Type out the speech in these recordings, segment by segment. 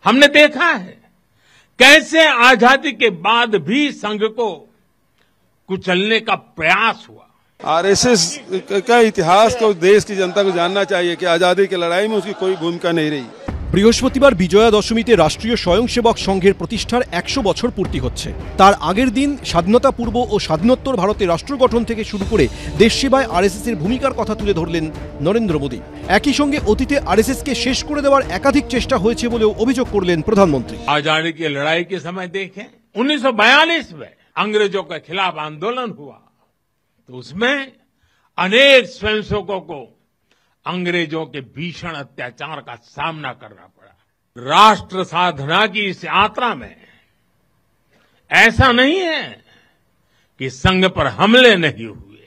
हमने देखा है कैसे आजादी के बाद भी संघ को कुचलने का प्रयास हुआ। आरएसएस का इतिहास तो देश की जनता को जानना चाहिए कि आजादी की लड़ाई में उसकी कोई भूमिका नहीं रही। বৃহস্পতিবার বিজয়া দশমীতে রাষ্ট্রীয় স্বয়ংসেবক সংঘের প্রতিষ্ঠার 100 বছর পূর্তি হচ্ছে। তার আগের দিন স্বাধীনতা পূর্ব ও স্বাধীনোত্তর ভারতে রাষ্ট্র গঠন থেকে শুরু করে দেশ সেবায় আরএসএস এর ভূমিকার কথা তুলে ধরলেন নরেন্দ্র মোদী। একই সঙ্গে অতীতে আরএসএস কে শেষ করে দেওয়ার একাধিক চেষ্টা হয়েছে বলেও অভিযোগ করলেন প্রধানমন্ত্রী। आजादी की लड़ाई के समय देखें 1942 में अंग्रेजों के खिलाफ आंदोलन हुआ तो उसमें अनेक स्वयंसेवकों को अंग्रेजों के भीषण अत्याचार का सामना करना पड़ा। राष्ट्र साधना की इस यात्रा में ऐसा नहीं है कि संघ पर हमले नहीं हुए,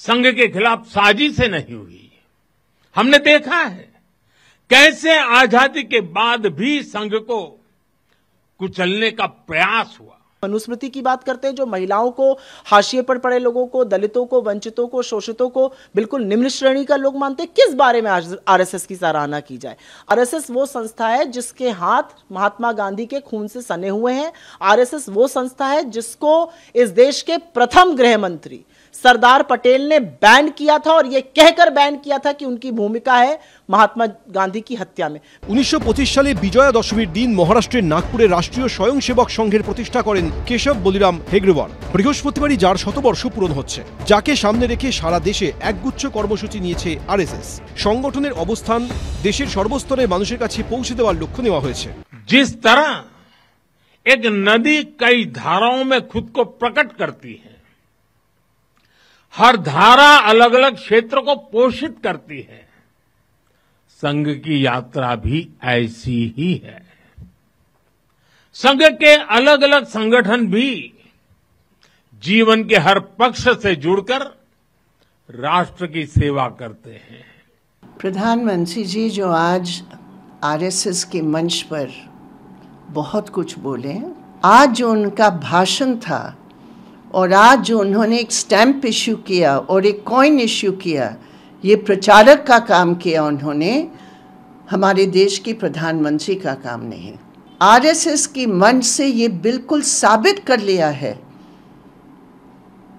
संघ के खिलाफ साजिशें नहीं हुई। हमने देखा है कैसे आजादी के बाद भी संघ को कुचलने का प्रयास हुआ। मनुस्मृति की बात करते हैं, जो महिलाओं को, हाशिए पर पड़े लोगों को, दलितों को, वंचितों को, शोषितों को बिल्कुल निम्न श्रेणी का लोग मानते हैं। किस बारे में आरएसएस की सराहना की जाए? आरएसएस वो संस्था है जिसके हाथ महात्मा गांधी के खून से सने हुए हैं। आरएसएस वो संस्था है जिसको इस देश के प्रथम गृह मंत्री सरदार पटेल ने बैन किया था और यह कहकर बैन किया था कि उनकी भूमिका है महात्मा गांधी की हत्या में। 1925 সালে বিজয়া দশমীর দিন মহারাষ্ট্রের নাগপুরে রাষ্ট্রীয় স্বয়ংসেবক সংঘের প্রতিষ্ঠা করেন কেশব বলিরাম হেগড়েওয়ার। বৃহস্পতিবারই যার শতবর্ষ পূরণ হচ্ছে, যাকে সামনে রেখে সারা দেশে একগুচ্ছ কর্মসূচি নিয়েছে আরএসএস। সংগঠনের অবস্থান দেশের সর্বস্তরের মানুষের কাছে পৌঁছে দেওয়ার লক্ষ্য নেওয়া হয়েছে। जिस तरह एक नदी कई धाराओं में खुद को प्रकट करती है, हर धारा अलग अलग क्षेत्र को पोषित करती है, संघ की यात्रा भी ऐसी ही है। संघ के अलग अलग संगठन भी जीवन के हर पक्ष से जुड़कर राष्ट्र की सेवा करते हैं। प्रधानमंत्री जी जो आज आरएसएस के मंच पर बहुत कुछ बोले, आज जो उनका भाषण था और आज जो उन्होंने एक स्टैंप इश्यू किया और एक कॉइन इश्यू किया, ये प्रचारक का काम किया उन्होंने, हमारे देश के प्रधानमंत्री का काम नहीं। आरएसएस की मंच से ये बिल्कुल साबित कर लिया है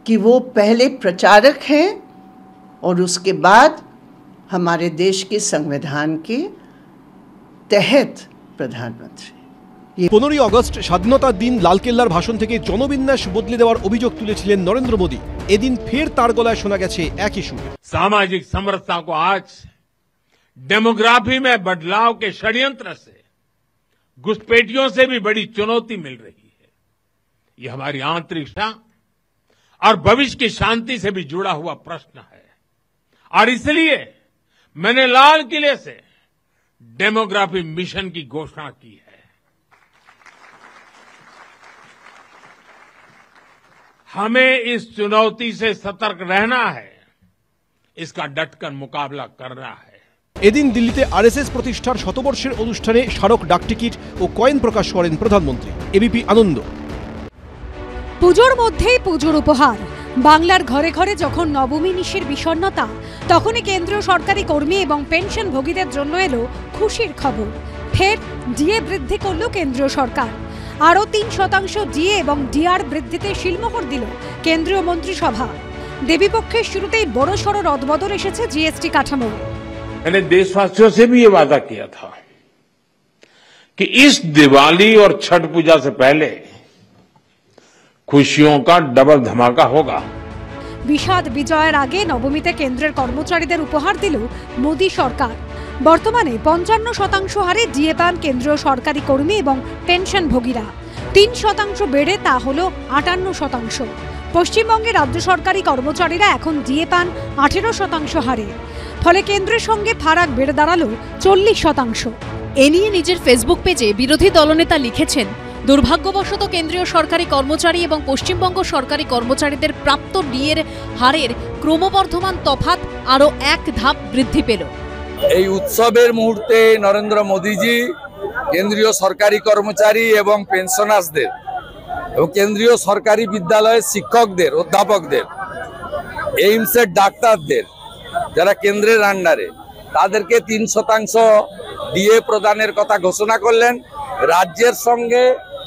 कि वो पहले प्रचारक हैं और उसके बाद हमारे देश के संविधान के तहत प्रधानमंत्री। 15ই আগস্ট স্বাধীনতার দিন লালকেল্লার ভাষণ থেকে জনবিন্যাস বদলে দেওয়ার অভিযোগ তুলেছিলেন নরেন্দ্র মোদী। এদিন ফের তার গলায় শোনা গেছে একই সুর। सामाजिक समरसता को आज डेमोग्राफी में बदलाव के षड्यंत्र से, घुसपैठियों से भी बड़ी चुनौती मिल रही है। ये हमारी आंतरिकता और भविष्य की शांति से भी जुड़ा हुआ प्रश्न है और इसलिए मैंने लाल किले से डेमोग्राफी मिशन की घोषणा की है। हमें इस चुनौती से सतर्क रहना है, इसका डटकर मुकाबला करना है। এদিন দিল্লিতে আরএসএস প্রতিষ্ঠার শতবর্ষের অনুষ্ঠানে স্মারক ডাকটিকিট ও কয়েন প্রকাশ করেন প্রধানমন্ত্রী। এবিপি আনন্দ। পুজোর মধ্যেই পুজোর উপহার। বাংলার ঘরে ঘরে যখন নবমী নিশির বিষণ্ণতা, তখনই কেন্দ্রীয় সরকারি কর্মী এবং পেনশনভোগীদের জন্য এলো খুশির খবর। ফের ডিএ বৃদ্ধি করল কেন্দ্রীয় সরকার। আরও 3% ডিএ এবং ডিআর বৃদ্ধিতে শিলমোহর দিল কেন্দ্রীয় মন্ত্রিসভা। দেবীপক্ষের শুরুতেই বড়সড় রদবদল এসেছে জিএসটি কাঠামো। मैंने देशवासियों से भी ये वादा किया था कि इस दिवाली और छठ पूजा से पहले खुशियों का डबल धमाका होगा। বিষাদ বিজয়ের আগে নবমীতে কেন্দ্রের কর্মচারীদের উপহার দিল মোদী সরকার। বর্তমানে 55% হারে ডিএ পান কেন্দ্রীয় সরকারি কর্মী এবং পেনশনভোগীরা। 3% বেড়ে তা হল 58%। পশ্চিমবঙ্গে রাজ্য সরকারি কর্মচারীরা এখন ডিএ পান 18% হারে। ফলে কেন্দ্রের সঙ্গে ফারাক বেড়ে দাঁড়ালো 40%। এ নিয়ে নিজের ফেসবুক পেজে বিরোধী দলনেতা লিখেছেন, দুর্ভাগ্যবশত কেন্দ্রীয় সরকারি কর্মচারী এবং পশ্চিমবঙ্গ সরকারি কর্মচারীদের প্রাপ্ত ডিএর হারের ক্রমবর্ধমান তফাৎ আরও এক ধাপ বৃদ্ধি পেল। এই উৎসবের মুহূর্তে নরেন্দ্র মোদীজি কেন্দ্রীয় সরকারি কর্মচারী এবং পেনশনার্সদের এবং কেন্দ্রীয় সরকারি বিদ্যালয়ের শিক্ষকদের, অধ্যাপকদের, এইমসের ডাক্তারদের, যারা কেন্দ্রের আন্ডারে তাদেরকে 3% ডিএ প্রদানের কথা ঘোষণা করলেন। রাজ্যের সঙ্গে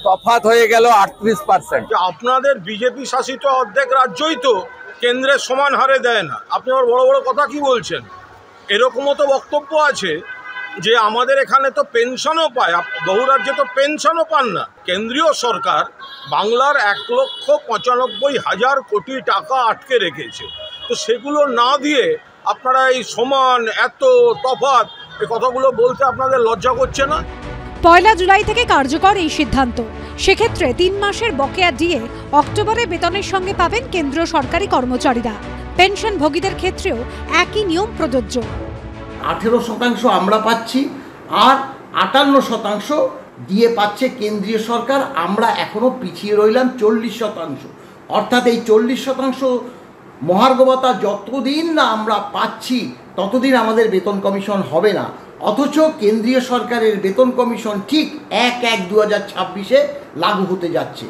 তফাৎ হয়ে গেল 38%। আপনাদের বিজেপি শাসিত অর্ধেক রাজ্যই তো কেন্দ্রের সমান হারে দেয় না, আপনি আবার বড় বড় কথা কি বলছেন? এরকমও তো বক্তব্য আছে যে আমাদের এখানে তো পেনশনও পায়, বহু রাজ্যে তো পেনশনও পান না। কেন্দ্রীয় সরকার বাংলার 1,95,000 কোটি টাকা আটকে রেখেছে, তো সেগুলো না দিয়ে আপনারা এই সমান এত তফাৎ এই কথাগুলো বলতে আপনাদের লজ্জা করছে না? 1 জুলাই থেকে কার্যকর এই সিদ্ধান্ত। সেক্ষেত্রে 3 মাসের বকেয়া ডিএ অক্টোবরে বেতনের সঙ্গে পাবেন কেন্দ্রীয় সরকারি কর্মচারীরা। পেনশনভোগীদের ক্ষেত্রেও একই নিয়ম প্রযোজ্য। 18% আমরা পাচ্ছি আর 58% দিয়ে পাচ্ছে কেন্দ্রীয় সরকার। আমরা এখনো পিছিয়ে রইলাম 40%। অর্থাৎ এই 40% মহার্ঘভাতা যতদিন না আমরা পাচ্ছি ততদিন আমাদের বেতন কমিশন হবে না। অথচ কেন্দ্রীয় সরকারের বেতন কমিশন ঠিক 1/1/2026 লাগু হতে যাচ্ছে।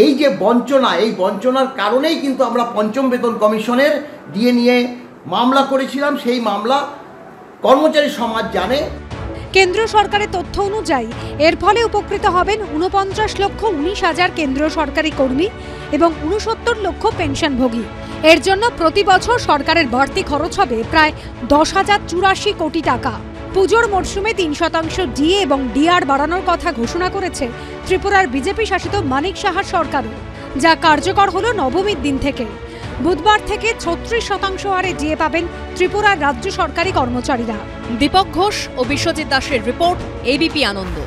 এই যে বঞ্চনা, এই বঞ্চনার কারণেই কিন্তু আমরা পঞ্চম বেতন কমিশনের দিয়ে নিয়ে মামলা করেছিলাম। সেই মামলা কর্মচারী সমাজ জানে। কেন্দ্রীয় সরকারের তথ্য অনুযায়ী এর ফলে উপকৃত হবেন 49,19,000 কেন্দ্রীয় সরকারি কর্মী এবং 69 লক্ষ পেনশনভোগী। এর জন্য প্রতি বছর সরকারের বাড়তি খরচ হবে প্রায় 10,084 কোটি টাকা। পুজোর মরশুমে 3% ডিএ এবং ডিআর বাড়ানোর কথা ঘোষণা করেছে ত্রিপুরার বিজেপি শাসিত মানিক সাহার সরকারও, যা কার্যকর হলো নবমীর দিন থেকে। বুধবার থেকে 36% হারে ডিএ পাবেন ত্রিপুরার রাজ্য সরকারি কর্মচারীরা। দীপক ঘোষ ও বিশ্বজিৎ দাসের রিপোর্ট, এবিপি আনন্দ।